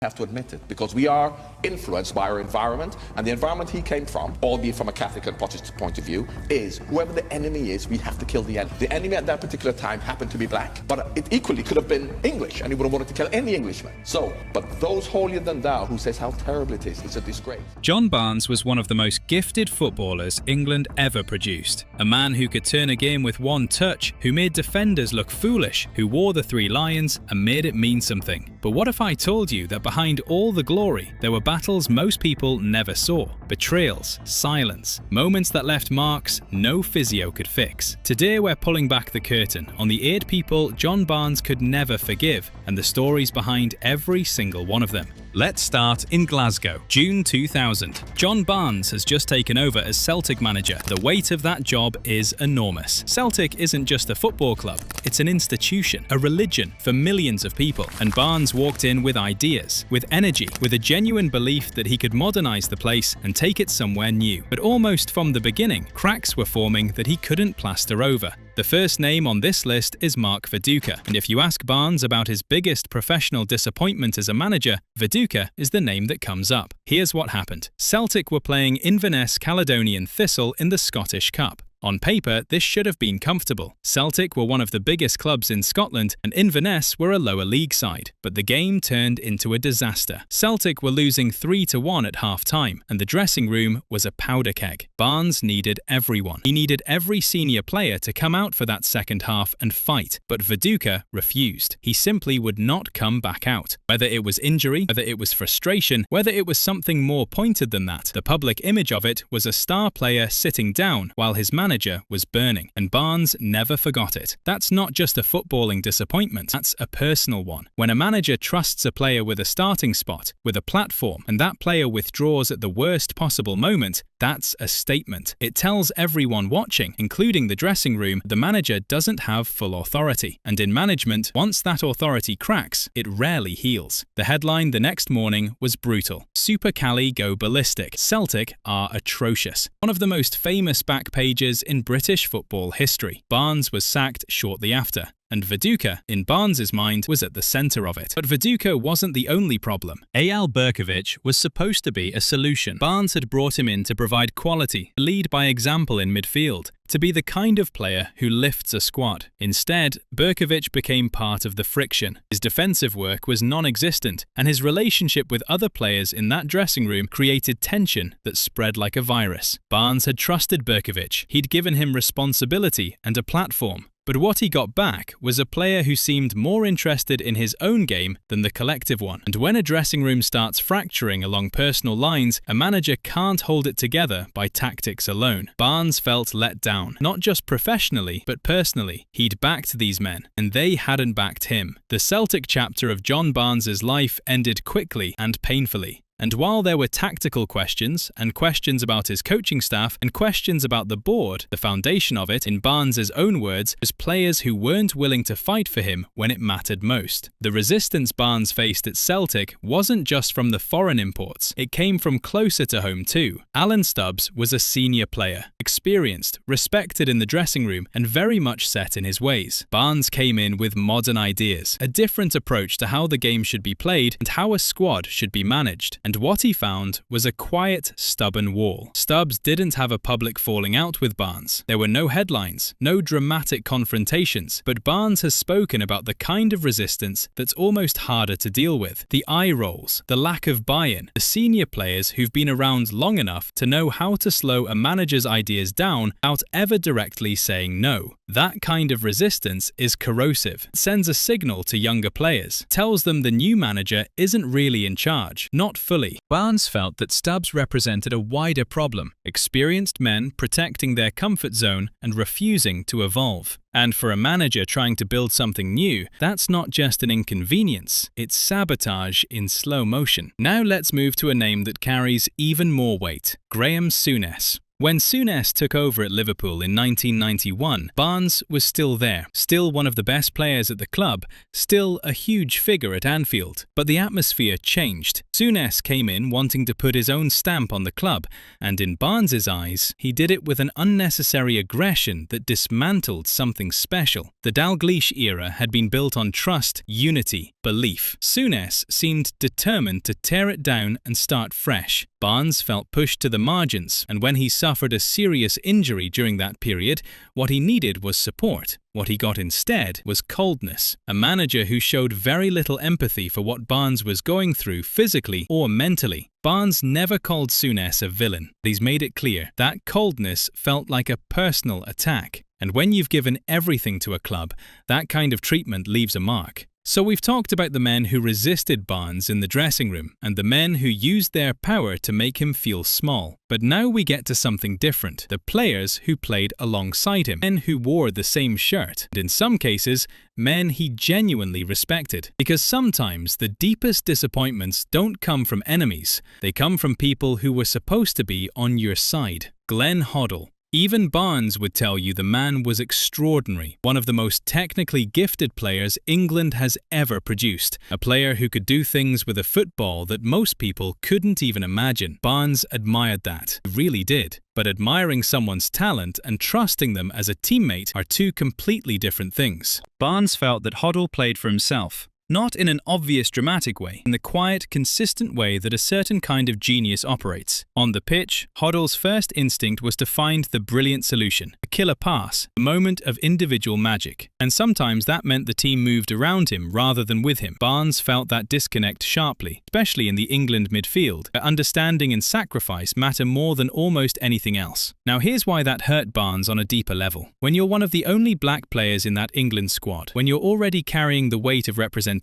have to admit it, because we are influenced by our environment, and the environment he came from, albeit from a Catholic and Protestant point of view, is whoever the enemy is, we have to kill the enemy. The enemy at that particular time happened to be black, but it equally could have been English, and he would have wanted to kill any Englishman. So, but those holier than thou who says how terrible it is, it's a disgrace. John Barnes was one of the most gifted footballers England ever produced. A man who could turn a game with one touch, who made defenders look foolish, who wore the three lions and made it mean something. But what if I told you that behind all the glory, there were battles most people never saw? Betrayals, silence, moments that left marks no physio could fix. Today we're pulling back the curtain on the 8 people John Barnes could never forgive, and the stories behind every single one of them. Let's start in Glasgow, June 2000. John Barnes has just taken over as Celtic manager. The weight of that job is enormous. Celtic isn't just a football club, it's an institution, a religion for millions of people. And Barnes walked in with ideas, with energy, with a genuine belief that he could modernize the place and take it somewhere new. But almost from the beginning, cracks were forming that he couldn't plaster over. The first name on this list is Mark Viduka, and if you ask Barnes about his biggest professional disappointment as a manager, Viduka is the name that comes up. Here's what happened. Celtic were playing Inverness Caledonian Thistle in the Scottish Cup. On paper, this should have been comfortable. Celtic were one of the biggest clubs in Scotland, and Inverness were a lower league side. But the game turned into a disaster. Celtic were losing 3-1 at half-time, and the dressing room was a powder keg. Barnes needed everyone. He needed every senior player to come out for that second half and fight, but Viduka refused. He simply would not come back out. Whether it was injury, whether it was frustration, whether it was something more pointed than that, the public image of it was a star player sitting down while his manager was burning, and Barnes never forgot it. That's not just a footballing disappointment, that's a personal one. When a manager trusts a player with a starting spot, with a platform, and that player withdraws at the worst possible moment, that's a statement. It tells everyone watching, including the dressing room, the manager doesn't have full authority. And in management, once that authority cracks, it rarely heals. The headline the next morning was brutal. Super Cali go ballistic. Celtic are atrocious. One of the most famous back pages in British football history. Barnes was sacked shortly after, and Viduka, in Barnes's mind, was at the centre of it. But Viduka wasn't the only problem. Eyal Berkovic was supposed to be a solution. Barnes had brought him in to provide quality, lead by example in midfield, to be the kind of player who lifts a squad. Instead, Berkovic became part of the friction. His defensive work was non-existent, and his relationship with other players in that dressing room created tension that spread like a virus. Barnes had trusted Berkovic. He'd given him responsibility and a platform. But what he got back was a player who seemed more interested in his own game than the collective one. And when a dressing room starts fracturing along personal lines, a manager can't hold it together by tactics alone. Barnes felt let down, not just professionally, but personally. He'd backed these men, and they hadn't backed him. The Celtic chapter of John Barnes's life ended quickly and painfully. And while there were tactical questions, and questions about his coaching staff, and questions about the board, the foundation of it, in Barnes's own words, was players who weren't willing to fight for him when it mattered most. The resistance Barnes faced at Celtic wasn't just from the foreign imports, it came from closer to home too. Alan Stubbs was a senior player, experienced, respected in the dressing room, and very much set in his ways. Barnes came in with modern ideas, a different approach to how the game should be played and how a squad should be managed. And what he found was a quiet, stubborn wall. Stubbs didn't have a public falling out with Barnes. There were no headlines, no dramatic confrontations, but Barnes has spoken about the kind of resistance that's almost harder to deal with. The eye rolls, the lack of buy-in, the senior players who've been around long enough to know how to slow a manager's ideas down without ever directly saying no. That kind of resistance is corrosive. It sends a signal to younger players, tells them the new manager isn't really in charge, not fully. Barnes felt that Stubbs represented a wider problem, experienced men protecting their comfort zone and refusing to evolve. And for a manager trying to build something new, that's not just an inconvenience, it's sabotage in slow motion. Now let's move to a name that carries even more weight, Graham Souness. When Souness took over at Liverpool in 1991, Barnes was still there, still one of the best players at the club, still a huge figure at Anfield. But the atmosphere changed. Souness came in wanting to put his own stamp on the club, and in Barnes's eyes, he did it with an unnecessary aggression that dismantled something special. The Dalglish era had been built on trust, unity, belief. Souness seemed determined to tear it down and start fresh. Barnes felt pushed to the margins, and when he suffered a serious injury during that period, what he needed was support. What he got instead was coldness, a manager who showed very little empathy for what Barnes was going through physically or mentally. Barnes never called Souness a villain. He's made it clear that coldness felt like a personal attack. And when you've given everything to a club, that kind of treatment leaves a mark. So we've talked about the men who resisted Barnes in the dressing room and the men who used their power to make him feel small. But now we get to something different, the players who played alongside him, men who wore the same shirt, and in some cases, men he genuinely respected. Because sometimes the deepest disappointments don't come from enemies, they come from people who were supposed to be on your side. Glenn Hoddle. Even Barnes would tell you the man was extraordinary, one of the most technically gifted players England has ever produced, a player who could do things with a football that most people couldn't even imagine. Barnes admired that, he really did. But admiring someone's talent and trusting them as a teammate are two completely different things. Barnes felt that Hoddle played for himself. Not in an obvious dramatic way, in the quiet, consistent way that a certain kind of genius operates. On the pitch, Hoddle's first instinct was to find the brilliant solution, a killer pass, a moment of individual magic. And sometimes that meant the team moved around him rather than with him. Barnes felt that disconnect sharply, especially in the England midfield, where understanding and sacrifice matter more than almost anything else. Now here's why that hurt Barnes on a deeper level. When you're one of the only black players in that England squad, when you're already carrying the weight of representation,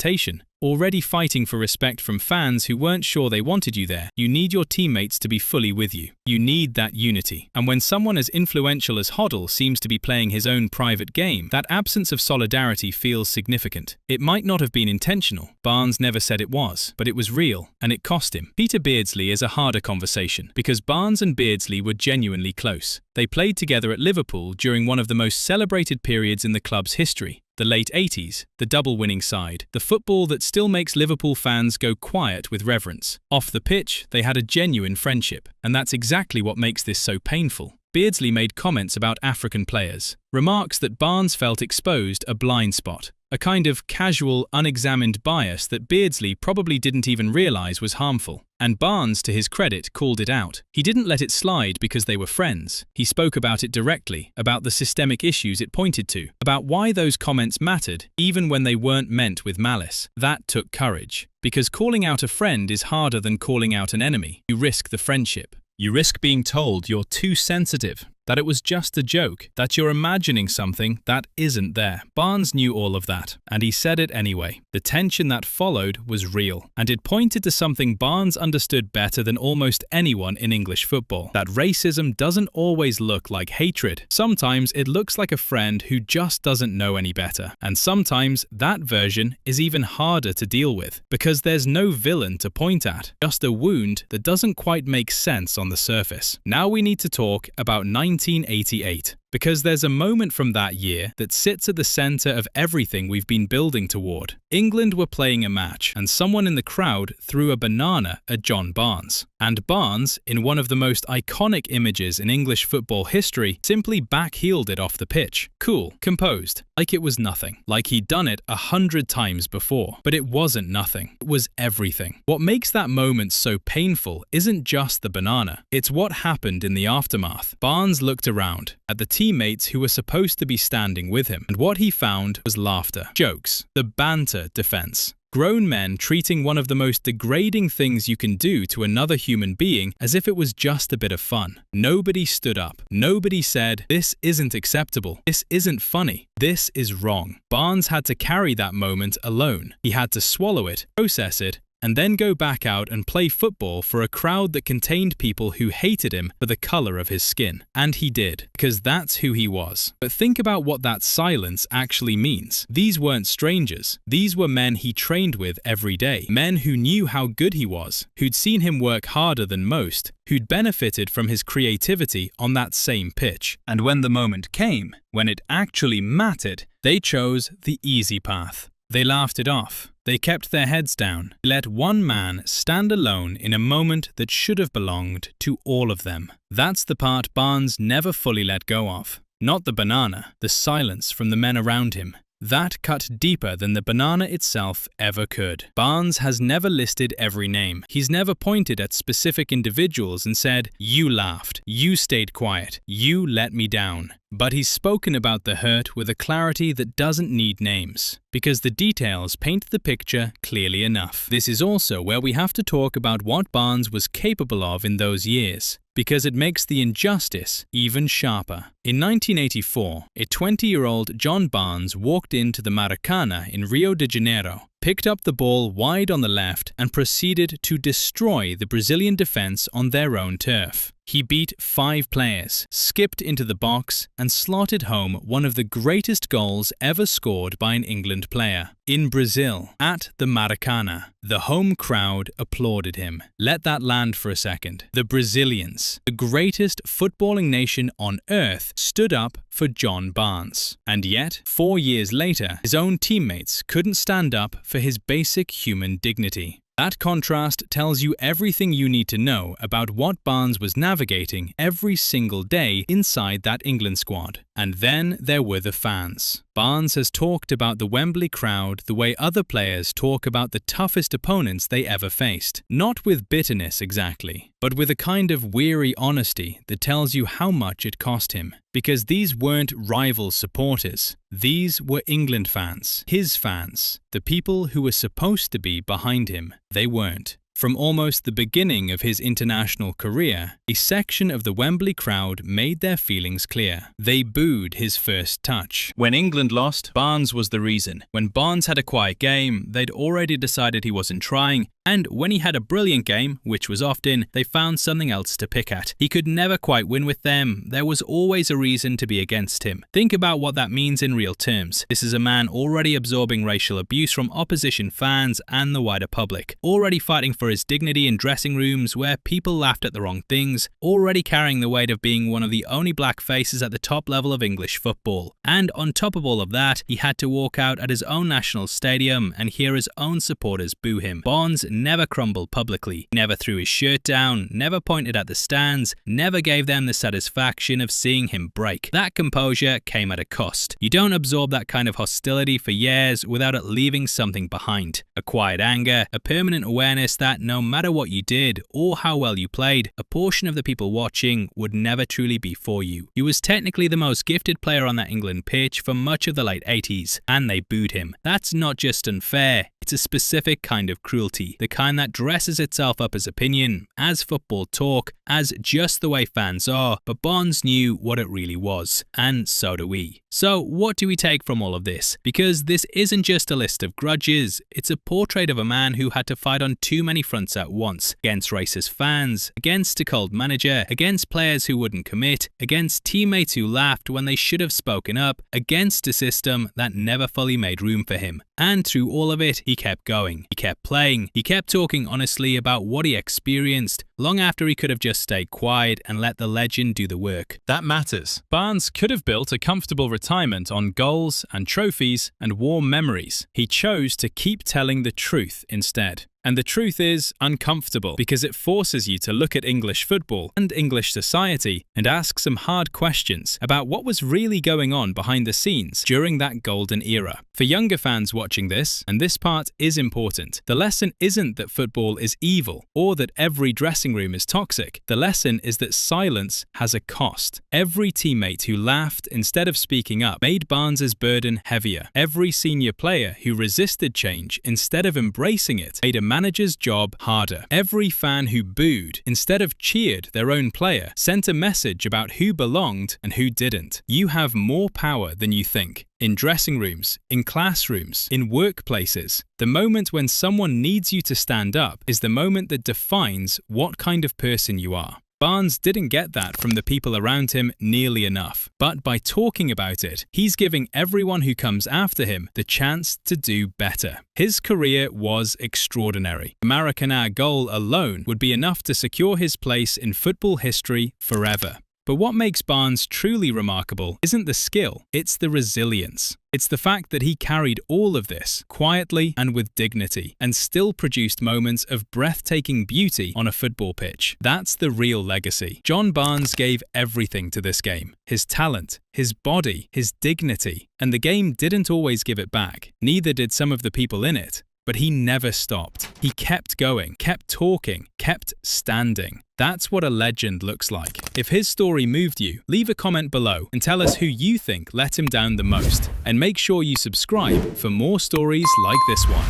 already fighting for respect from fans who weren't sure they wanted you there, you need your teammates to be fully with you. You need that unity. And when someone as influential as Hoddle seems to be playing his own private game, that absence of solidarity feels significant. It might not have been intentional. Barnes never said it was, but it was real, and it cost him. Peter Beardsley is a harder conversation, because Barnes and Beardsley were genuinely close. They played together at Liverpool during one of the most celebrated periods in the club's history. The late 80s, the double-winning side, the football that still makes Liverpool fans go quiet with reverence. Off the pitch, they had a genuine friendship, and that's exactly what makes this so painful. Beardsley made comments about African players, remarks that Barnes felt exposed a blind spot, a kind of casual, unexamined bias that Beardsley probably didn't even realize was harmful. And Barnes, to his credit, called it out. He didn't let it slide because they were friends. He spoke about it directly, about the systemic issues it pointed to, about why those comments mattered, even when they weren't meant with malice. That took courage. Because calling out a friend is harder than calling out an enemy. You risk the friendship. You risk being told you're too sensitive, that it was just a joke, that you're imagining something that isn't there. Barnes knew all of that, and he said it anyway. The tension that followed was real, and it pointed to something Barnes understood better than almost anyone in English football. That racism doesn't always look like hatred. Sometimes it looks like a friend who just doesn't know any better. And sometimes that version is even harder to deal with, because there's no villain to point at, just a wound that doesn't quite make sense on the surface. Now we need to talk about 1988, because there's a moment from that year that sits at the center of everything we've been building toward. England were playing a match, and someone in the crowd threw a banana at John Barnes. And Barnes, in one of the most iconic images in English football history, simply backheeled it off the pitch. Cool, composed, like it was nothing, like he'd done it 100 times before. But it wasn't nothing, it was everything. What makes that moment so painful isn't just the banana, it's what happened in the aftermath. Barnes looked around at the teammates who were supposed to be standing with him, and what he found was laughter, jokes, the banter defense. Grown men treating one of the most degrading things you can do to another human being as if it was just a bit of fun. Nobody stood up. Nobody said, "This isn't acceptable. This isn't funny. This is wrong." Barnes had to carry that moment alone. He had to swallow it, process it, and then go back out and play football for a crowd that contained people who hated him for the colour of his skin. And he did, because that's who he was. But think about what that silence actually means. These weren't strangers. These were men he trained with every day. Men who knew how good he was, who'd seen him work harder than most, who'd benefited from his creativity on that same pitch. And when the moment came, when it actually mattered, they chose the easy path. They laughed it off. They kept their heads down. They let one man stand alone in a moment that should have belonged to all of them. That's the part Barnes never fully let go of. Not the banana, the silence from the men around him. That cut deeper than the banana itself ever could. Barnes has never listed every name. He's never pointed at specific individuals and said, "You laughed, you stayed quiet, you let me down." But he's spoken about the hurt with a clarity that doesn't need names, because the details paint the picture clearly enough. This is also where we have to talk about what Barnes was capable of in those years, because it makes the injustice even sharper. In 1984, a 20-year-old John Barnes walked into the Maracanã in Rio de Janeiro, picked up the ball wide on the left and proceeded to destroy the Brazilian defense on their own turf. He beat 5 players, skipped into the box and slotted home one of the greatest goals ever scored by an England player. In Brazil, at the Maracanã, the home crowd applauded him. Let that land for a second. The Brazilians, the greatest footballing nation on earth, stood up for John Barnes. And yet, 4 years later, his own teammates couldn't stand up for his basic human dignity. That contrast tells you everything you need to know about what Barnes was navigating every single day inside that England squad. And then there were the fans. Barnes has talked about the Wembley crowd the way other players talk about the toughest opponents they ever faced. Not with bitterness exactly, but with a kind of weary honesty that tells you how much it cost him. Because these weren't rival supporters. These were England fans, his fans, the people who were supposed to be behind him. They weren't. From almost the beginning of his international career, a section of the Wembley crowd made their feelings clear. They booed his first touch. When England lost, Barnes was the reason. When Barnes had a quiet game, they'd already decided he wasn't trying, and when he had a brilliant game, which was often, they found something else to pick at. He could never quite win with them. There was always a reason to be against him. Think about what that means in real terms. This is a man already absorbing racial abuse from opposition fans and the wider public, already fighting for his dignity in dressing rooms where people laughed at the wrong things, already carrying the weight of being one of the only black faces at the top level of English football. And on top of all of that, he had to walk out at his own national stadium and hear his own supporters boo him. Barnes never crumbled publicly, never threw his shirt down, never pointed at the stands, never gave them the satisfaction of seeing him break. That composure came at a cost. You don't absorb that kind of hostility for years without it leaving something behind. A quiet anger, a permanent awareness that no matter what you did or how well you played, a portion of the people watching would never truly be for you. He was technically the most gifted player on that England pitch for much of the late 80s, and they booed him. That's not just unfair. It's a specific kind of cruelty, the kind that dresses itself up as opinion, as football talk, as just the way fans are, but Barnes knew what it really was, and so do we. So what do we take from all of this? Because this isn't just a list of grudges, it's a portrait of a man who had to fight on too many fronts at once, against racist fans, against a cold manager, against players who wouldn't commit, against teammates who laughed when they should have spoken up, against a system that never fully made room for him. And through all of it, he kept going, he kept playing, he kept talking honestly about what he experienced, long after he could have just stayed quiet and let the legend do the work. That matters. Barnes could have built a comfortable retirement on goals and trophies and warm memories. He chose to keep telling the truth instead. And the truth is uncomfortable because it forces you to look at English football and English society and ask some hard questions about what was really going on behind the scenes during that golden era. For younger fans watching this, and this part is important, the lesson isn't that football is evil or that every dressing room is toxic. The lesson is that silence has a cost. Every teammate who laughed instead of speaking up made Barnes's burden heavier. Every senior player who resisted change instead of embracing it made a manager's job harder. Every fan who booed, instead of cheered their own player, sent a message about who belonged and who didn't. You have more power than you think. In dressing rooms, in classrooms, in workplaces. The moment when someone needs you to stand up is the moment that defines what kind of person you are. Barnes didn't get that from the people around him nearly enough, but by talking about it, he's giving everyone who comes after him the chance to do better. His career was extraordinary. The Maracana goal alone would be enough to secure his place in football history forever. But what makes Barnes truly remarkable isn't the skill, it's the resilience. It's the fact that he carried all of this quietly and with dignity and still produced moments of breathtaking beauty on a football pitch. That's the real legacy. John Barnes gave everything to this game. His talent, his body, his dignity. And the game didn't always give it back. Neither did some of the people in it. But he never stopped. He kept going, kept talking, kept standing. That's what a legend looks like. If his story moved you, leave a comment below and tell us who you think let him down the most. And make sure you subscribe for more stories like this one.